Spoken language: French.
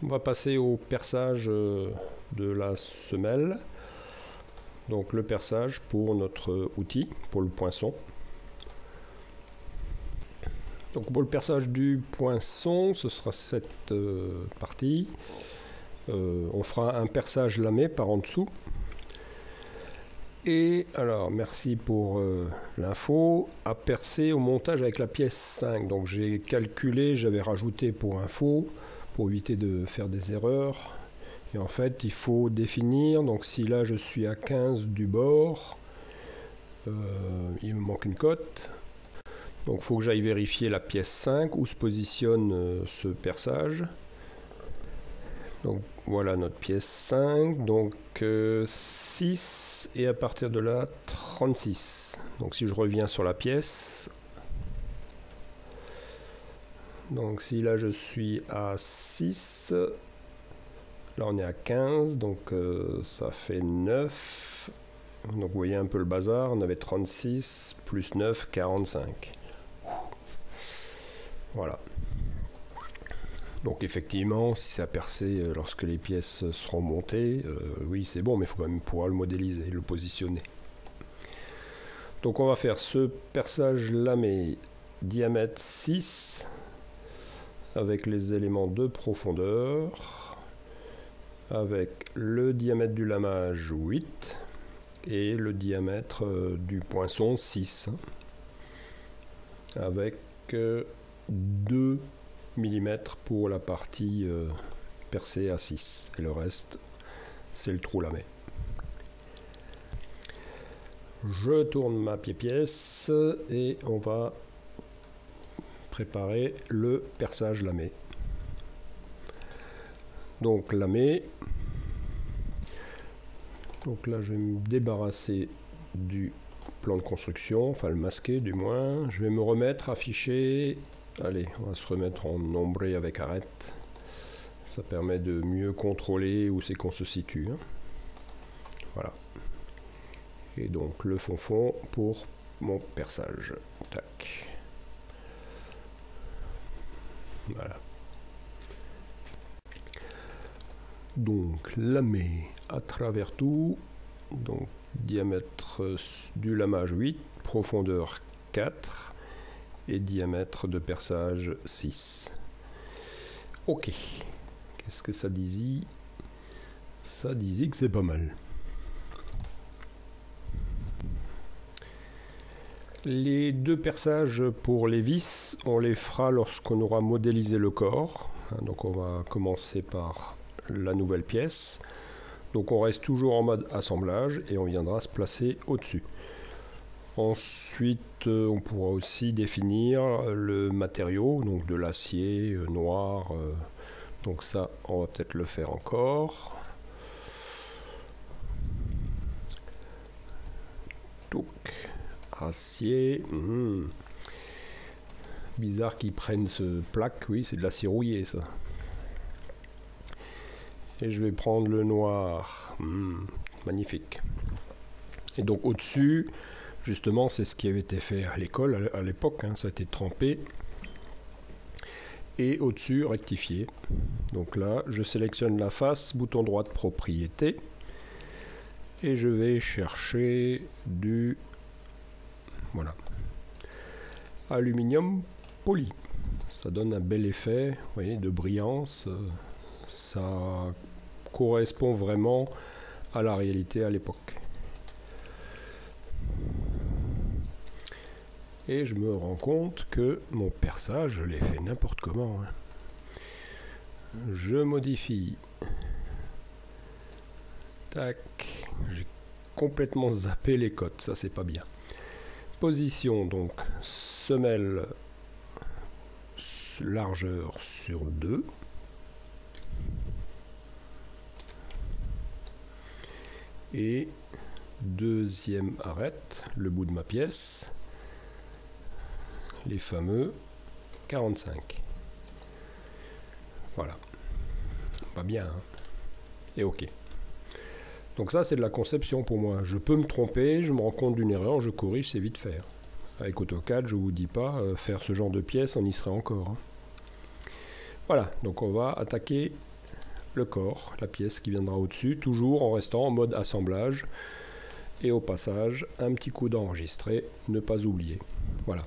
On va passer au perçage de la semelle. Donc le perçage pour notre outil, pour le poinçon. Donc pour le perçage du poinçon, ce sera cette partie. On fera un perçage lamé par en dessous. Et alors, merci pour l'info, à percer au montage avec la pièce 5. Donc j'ai calculé, j'avais rajouté pour info, pour éviter de faire des erreurs. Et en fait, il faut définir, donc si là je suis à 15 du bord, il me manque une cote. Donc il faut que j'aille vérifier la pièce 5, où se positionne ce perçage. Donc voilà notre pièce 5, donc 6 et à partir de là 36. Donc si je reviens sur la pièce, donc si là je suis à 6, là on est à 15, donc ça fait 9. Donc vous voyez un peu le bazar, on avait 36 plus 9, 45. Voilà. Donc effectivement, si c'est à percer lorsque les pièces seront montées, oui c'est bon, mais il faut quand même pouvoir le modéliser, le positionner. Donc on va faire ce perçage lamé diamètre 6 avec les éléments de profondeur, avec le diamètre du lamage 8 et le diamètre du poinçon 6, avec 2 mm pour la partie percée à 6 et le reste c'est le trou lamé. Je tourne ma pièce et on va préparer le perçage lamé. Donc lamé, donc là je vais me débarrasser du plan de construction, enfin le masquer du moins. Je vais me remettre à afficher. Allez, on va se remettre en ombré avec arête. Ça permet de mieux contrôler où c'est qu'on se situe. Voilà. Et donc le fond pour mon perçage. Tac. Voilà. Donc lamé à travers tout. Donc diamètre du lamage 8, profondeur 4. Et diamètre de perçage 6. Ok. Qu'est-ce que ça disait? Ça disait que c'est pas mal. Les deux perçages pour les vis, on les fera lorsqu'on aura modélisé le corps. Donc on va commencer par la nouvelle pièce. Donc on reste toujours en mode assemblage et on viendra se placer au-dessus. Ensuite, on pourra aussi définir le matériau, donc de l'acier noir. Donc ça, on va peut-être le faire encore. Donc, acier. Bizarre qu'ils prennent ce plaque, oui, c'est de l'acier rouillé ça. Et je vais prendre le noir. Magnifique. Et donc au-dessus, justement, c'est ce qui avait été fait à l'école à l'époque, ça a été trempé. Et au-dessus, rectifié. Donc là, je sélectionne la face, bouton droit de propriété. Et je vais chercher du... Voilà. Aluminium poli. Ça donne un bel effet, vous voyez, de brillance. Ça correspond vraiment à la réalité à l'époque. Et je me rends compte que mon perçage, je l'ai fait n'importe comment. Je modifie. Tac. J'ai complètement zappé les cotes, ça c'est pas bien. Position, donc semelle largeur sur 2. Et deuxième arête, le bout de ma pièce. Les fameux 45. Voilà. Pas bien, Et ok. Donc ça, c'est de la conception pour moi. Je peux me tromper, je me rends compte d'une erreur, je corrige, c'est vite faire. Avec AutoCAD, je vous dis pas, faire ce genre de pièces, on y serait encore. Voilà, donc on va attaquer le corps, la pièce qui viendra au-dessus, toujours en restant en mode assemblage. Et au passage, un petit coup d'enregistré, ne pas oublier. Voilà.